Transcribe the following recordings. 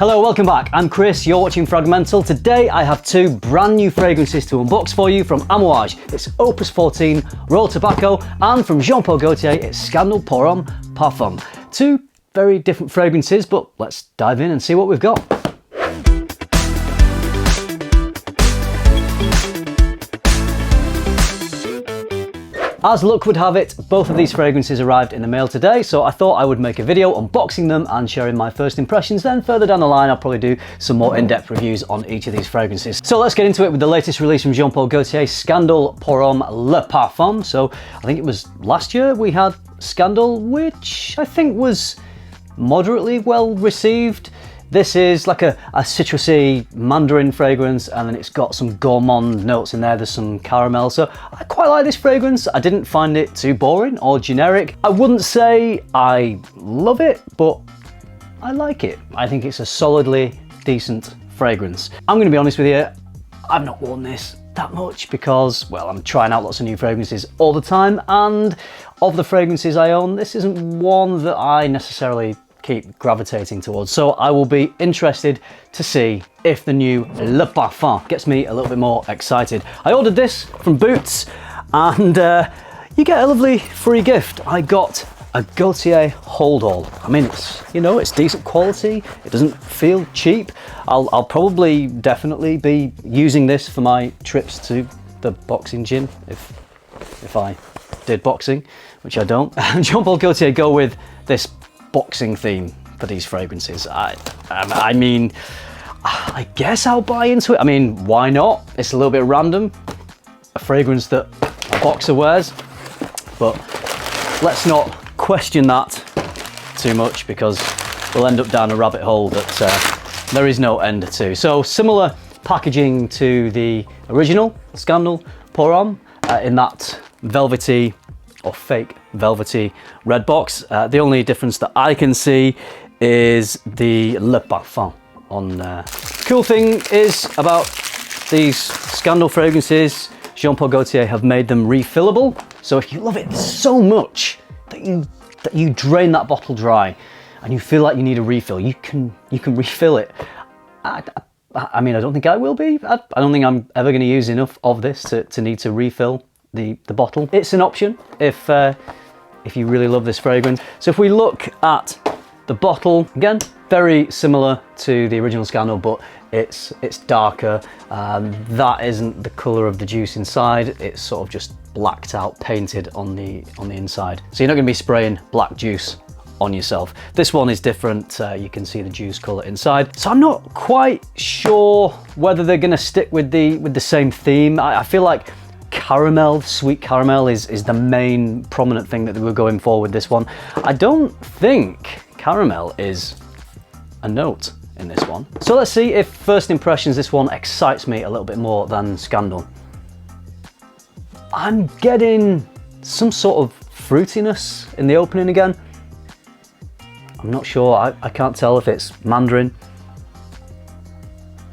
Hello, welcome back. I'm Chris, you're watching FRAG-MENTAL. Today I have two brand new fragrances to unbox for you from Amouage. It's Opus XIV Royal Tobacco, and from Gaultier, it's Scandal Pour Homme Parfum. Two very different fragrances, but let's dive in and see what we've got. As luck would have it, both of these fragrances arrived in the mail today, so I thought I would make a video unboxing them and sharing my first impressions. Then further down the line, I'll probably do some more in-depth reviews on each of these fragrances. So let's get into it with the latest release from Gaultier, Scandal Pour Homme Le Parfum. So I think it was last year we had Scandal, which I think was moderately well received. This is like a citrusy mandarin fragrance, and then it's got some gourmand notes in there. There's some caramel, so I quite like this fragrance. I didn't find it too boring or generic. I wouldn't say I love it, but I like it. I think it's a solidly decent fragrance. I'm gonna be honest with you, I've not worn this that much because, well, I'm trying out lots of new fragrances all the time, and of the fragrances I own, this isn't one that I necessarily keep gravitating towards. So I will be interested to see if the new Le Parfum gets me a little bit more excited. I ordered this from Boots, and you get a lovely free gift. I got a Gaultier hold all. I mean, it's, you know, it's decent quality. It doesn't feel cheap. I'll probably definitely be using this for my trips to the boxing gym if I did boxing, which I don't. Jean-Paul Gaultier go with this boxing theme for these fragrances. I mean, I guess I'll buy into it. I mean, why not? It's a little bit random, a fragrance that a boxer wears, but let's not question that too much because we'll end up down a rabbit hole that there is no end to. So similar packaging to the original Scandal Pour Homme in that velvety or fake velvety red box. The only difference that I can see is the Le Parfum on there. Cool thing is about these Scandal fragrances, Jean-Paul Gaultier have made them refillable. So if you love it so much that you drain that bottle dry and you feel like you need a refill, you can refill it. I mean, I don't think I will be. I don't think I'm ever going to use enough of this to need to refill the bottle. It's an option if you really love this fragrance. So if we look at the bottle, again, very similar to the original Scandal, but it's darker. That isn't the color of the juice inside. It's sort of just blacked out, painted on the inside. So you're not going to be spraying black juice on yourself. This one is different. You can see the juice color inside. So I'm not quite sure whether they're going to stick with the same theme. I feel like caramel, sweet caramel is the main prominent thing that they were going for with this one. I don't think caramel is a note in this one. So let's see if first impressions this one excites me a little bit more than Scandal. I'm getting some sort of fruitiness in the opening again. I'm not sure, I can't tell if it's mandarin.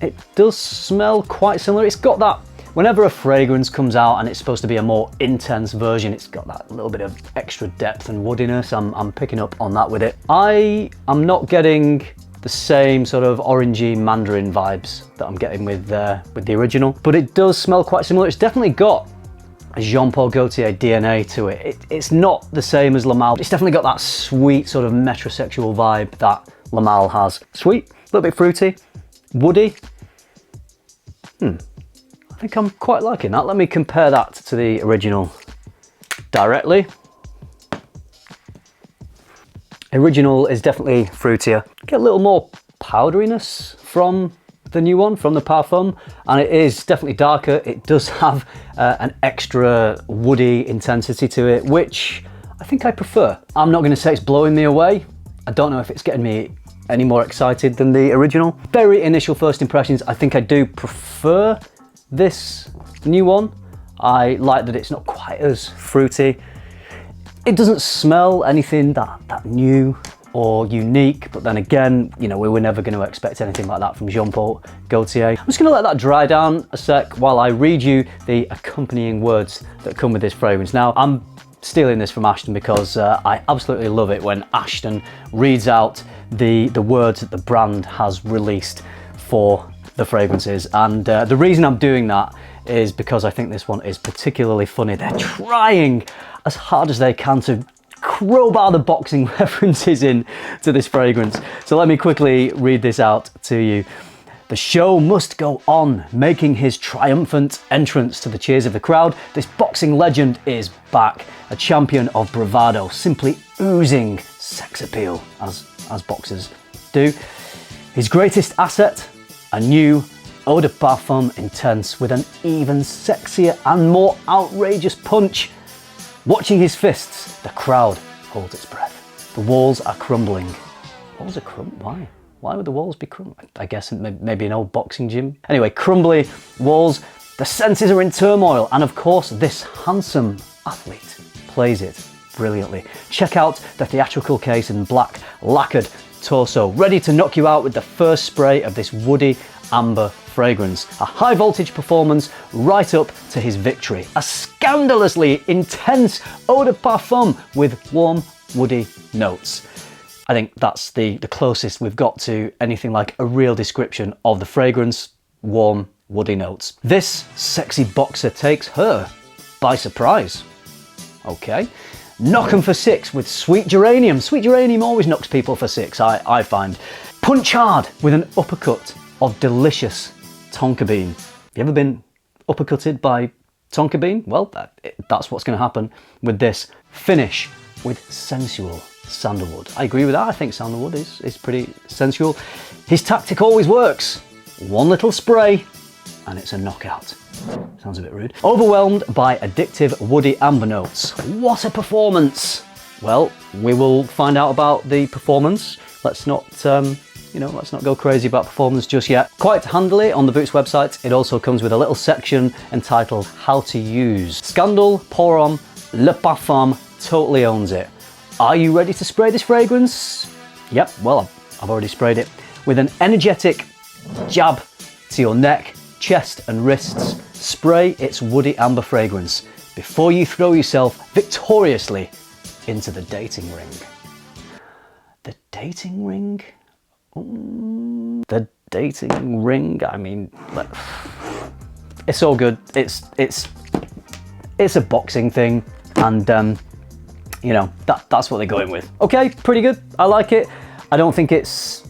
It does smell quite similar. It's got that, whenever a fragrance comes out and it's supposed to be a more intense version, it's got that little bit of extra depth and woodiness. I'm picking up on that with it. I am not getting the same sort of orangey mandarin vibes that I'm getting with the original, but it does smell quite similar. It's definitely got a Jean-Paul Gaultier DNA to it. It's not the same as Le Male. It's definitely got that sweet sort of metrosexual vibe that Le Male has. Sweet, a little bit fruity, woody. I think I'm quite liking that. Let me compare that to the original directly. Original is definitely fruitier. Get a little more powderiness from the new one, from the Parfum, and it is definitely darker. It does have an extra woody intensity to it, which I think I prefer. I'm not going to say it's blowing me away. I don't know if it's getting me any more excited than the original. Very initial first impressions, I think I do prefer this new one. I like that it's not quite as fruity. It doesn't smell anything that new or unique, but then again, you know, we were never going to expect anything like that from Jean-Paul Gaultier. I'm just going to let that dry down a sec while I read you the accompanying words that come with this fragrance. Now, I'm stealing this from Ashton because I absolutely love it when Ashton reads out the words that the brand has released for the fragrances. And the reason I'm doing that is because I think this one is particularly funny. They're trying as hard as they can to crowbar the boxing references in to this fragrance. So let me quickly read this out to you. The show must go on. Making his triumphant entrance to the cheers of the crowd, this boxing legend is back. A champion of bravado, simply oozing sex appeal, as boxers do. His greatest asset, a new eau de parfum intense with an even sexier and more outrageous punch. Watching his fists, the crowd holds its breath. The walls are crumbling. Walls are Why? Why would the walls be crumbling? I guess maybe an old boxing gym. Anyway, crumbly walls, the senses are in turmoil, and of course this handsome athlete plays it brilliantly. Check out the theatrical case and black lacquered torso, ready to knock you out with the first spray of this woody amber fragrance. A high voltage performance right up to his victory. A scandalously intense eau de parfum with warm woody notes. I think that's the closest we've got to anything like a real description of the fragrance. Warm woody notes. This sexy boxer takes her by surprise. Okay. Knock 'em for 6 with sweet geranium. Sweet geranium always knocks people for 6, I find. Punch hard with an uppercut of delicious tonka bean. Have you ever been uppercutted by tonka bean? Well, that's what's going to happen with this. Finish with sensual sandalwood. I agree with that. I think sandalwood is pretty sensual. His tactic always works. One little spray and it's a knockout. Sounds a bit rude. Overwhelmed by addictive woody amber notes. What a performance! Well, we will find out about the performance. Let's not let's not go crazy about performance just yet. Quite handily on the Boots website, it also comes with a little section entitled How to Use. Scandal, Pour Homme, Le Parfum totally owns it. Are you ready to spray this fragrance? Yep, well, I've already sprayed it. With an energetic jab to your neck, chest and wrists, spray its woody amber fragrance before you throw yourself victoriously into the dating ring. The dating ring? The dating ring? I mean, it's all good. It's a boxing thing, and that's what they're going with. Okay, pretty good. I like it. I don't think it's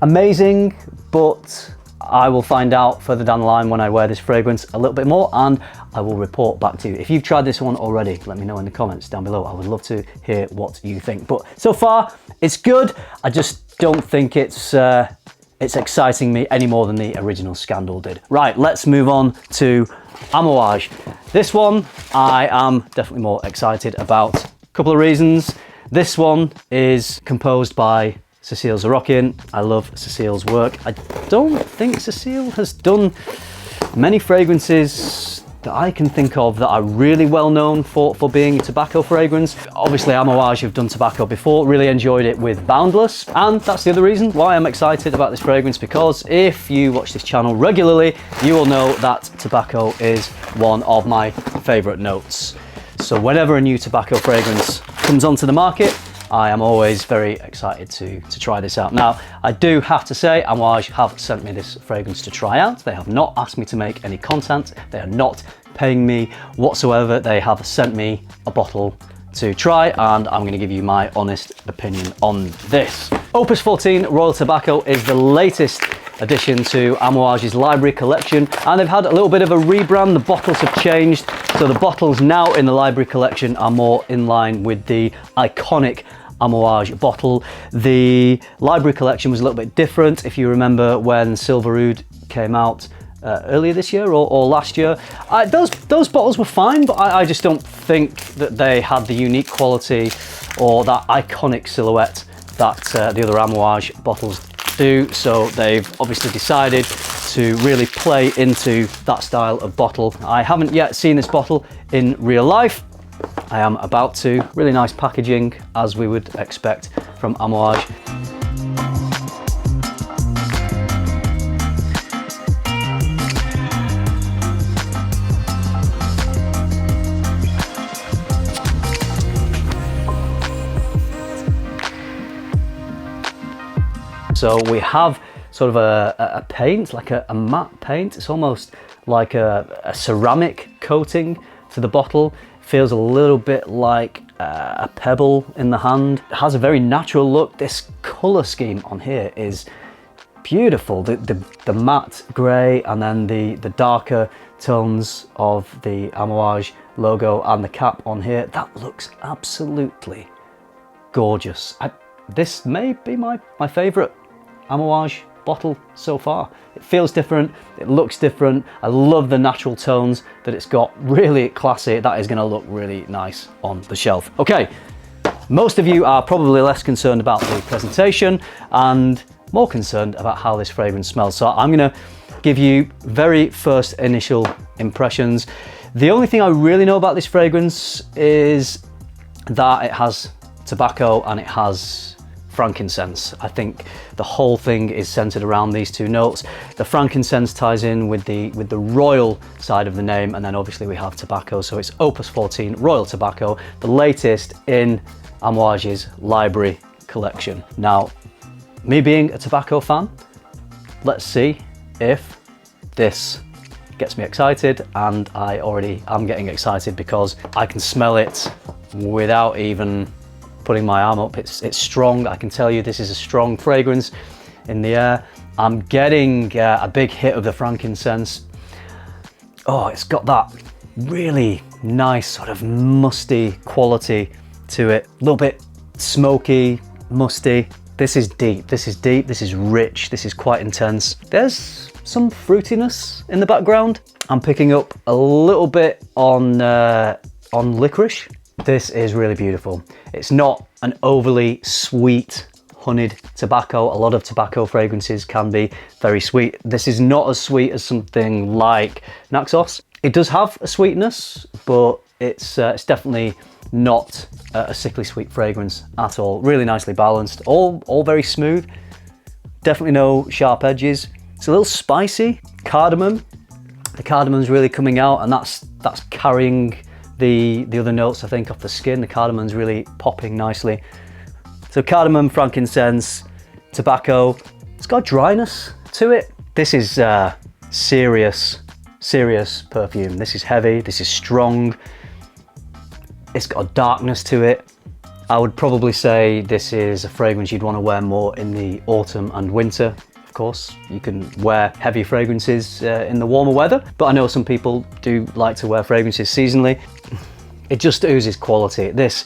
amazing, but I will find out further down the line when I wear this fragrance a little bit more, and I will report back to you. If you've tried this one already, let me know in the comments down below. I would love to hear what you think. But so far, it's good. I just don't think it's exciting me any more than the original Scandal did. Right, let's move on to Amouage. This one I am definitely more excited about. A couple of reasons. This one is composed by Cecile Zarokian. I love Cecile's work. I don't think Cecile has done many fragrances that I can think of that are really well known for being a tobacco fragrance. Obviously Amouage have done tobacco before, really enjoyed it with Boundless, and that's the other reason why I'm excited about this fragrance, because if you watch this channel regularly, you will know that tobacco is one of my favourite notes. So whenever a new tobacco fragrance comes onto the market, I am always very excited to try this out. Now, I do have to say, Amouage have sent me this fragrance to try out. They have not asked me to make any content. They are not paying me whatsoever. They have sent me a bottle to try, and I'm going to give you my honest opinion on this. Opus XIV Royal Tobacco is the latest addition to Amouage's library collection, and they've had a little bit of a rebrand. The bottles have changed, so the bottles now in the library collection are more in line with the iconic Amouage bottle. The library collection was a little bit different. If you remember when Silver Oud came out earlier this year or last year, those bottles were fine, but I just don't think that they had the unique quality or that iconic silhouette that the other Amouage bottles do. So they've obviously decided to really play into that style of bottle. I haven't yet seen this bottle in real life. I am about to. Really nice packaging, as we would expect from Amouage. So we have sort of a paint, like a matte paint. It's almost like a ceramic coating to the bottle. Feels a little bit like a pebble in the hand. It has a very natural look. This color scheme on here is beautiful. The matte gray and then the darker tones of the Amouage logo and the cap on here. That looks absolutely gorgeous. This may be my favorite Amouage bottle so far. It feels different, it looks different. I love the natural tones that it's got, really classy. That is going to look really nice on the shelf. Okay, most of you are probably less concerned about the presentation and more concerned about how this fragrance smells. So I'm going to give you very first initial impressions. The only thing I really know about this fragrance is that it has tobacco and it has frankincense. I think the whole thing is centered around these two notes. The frankincense ties in with the royal side of the name, and then obviously we have tobacco. So it's Opus 14 Royal Tobacco, the latest in Amouage's library collection. Now, me being a tobacco fan, let's see if this gets me excited, and I already am getting excited because I can smell it without even putting my arm up. It's strong. I can tell you this is a strong fragrance in the air. I'm getting a big hit of the frankincense. Oh, it's got that really nice sort of musty quality to it. A little bit smoky, musty. This is deep, this is deep, this is rich, this is quite intense. There's some fruitiness in the background. I'm picking up a little bit on licorice. This is really beautiful. It's not an overly sweet honeyed tobacco. A lot of tobacco fragrances can be very sweet. This is not as sweet as something like Naxos. It does have a sweetness, but it's definitely not a sickly sweet fragrance at all. Really nicely balanced, all very smooth. Definitely no sharp edges. It's a little spicy. Cardamom. The cardamom's really coming out, and that's carrying the other notes, I think, off the skin. The cardamom's really popping nicely. So cardamom, frankincense, tobacco. It's got dryness to it. This is serious perfume. This is heavy, this is strong. It's got a darkness to it. I would probably say this is a fragrance you'd want to wear more in the autumn and winter. Of course, you can wear heavy fragrances in the warmer weather, but I know some people do like to wear fragrances seasonally. It just oozes quality. This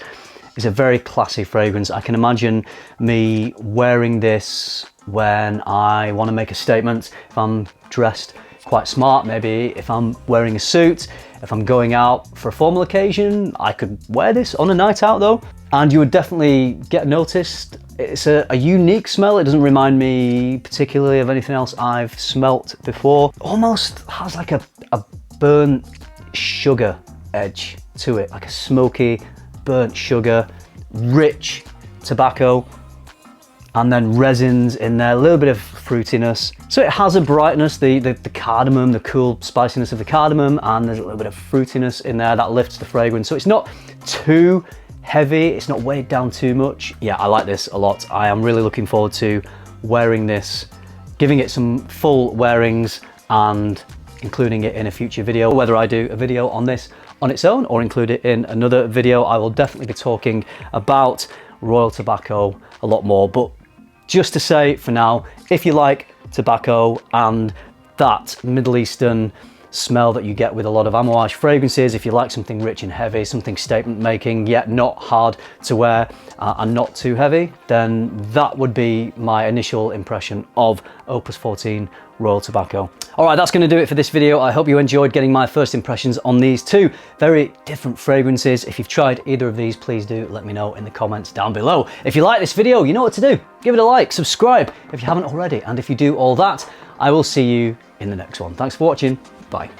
is a very classy fragrance. I can imagine me wearing this when I want to make a statement. If I'm dressed quite smart, maybe if I'm wearing a suit, if I'm going out for a formal occasion, I could wear this on a night out though, and you would definitely get noticed. It's a unique smell. It doesn't remind me particularly of anything else I've smelt before. Almost has like a burnt sugar edge to it, like a smoky burnt sugar, rich tobacco, and then resins in there, a little bit of fruitiness. So it has a brightness, the cardamom, the cool spiciness of the cardamom, and there's a little bit of fruitiness in there that lifts the fragrance. So it's not too heavy, it's not weighed down too much. Yeah, I like this a lot. I am really looking forward to wearing this, giving it some full wearings and including it in a future video. Whether I do a video on this on its own or include it in another video, I will definitely be talking about Royal Tobacco a lot more. But just to say for now, if you like tobacco and that Middle Eastern smell that you get with a lot of Amouage fragrances, if you like something rich and heavy, something statement making, yet not hard to wear and not too heavy, then that would be my initial impression of Opus 14 Royal Tobacco. All right, that's going to do it for this video. I hope you enjoyed getting my first impressions on these two very different fragrances. If you've tried either of these, please do let me know in the comments down below. If you like this video, you know what to do. Give it a like, subscribe if you haven't already, and if you do all that, I will see you in the next one. Thanks for watching. Bye.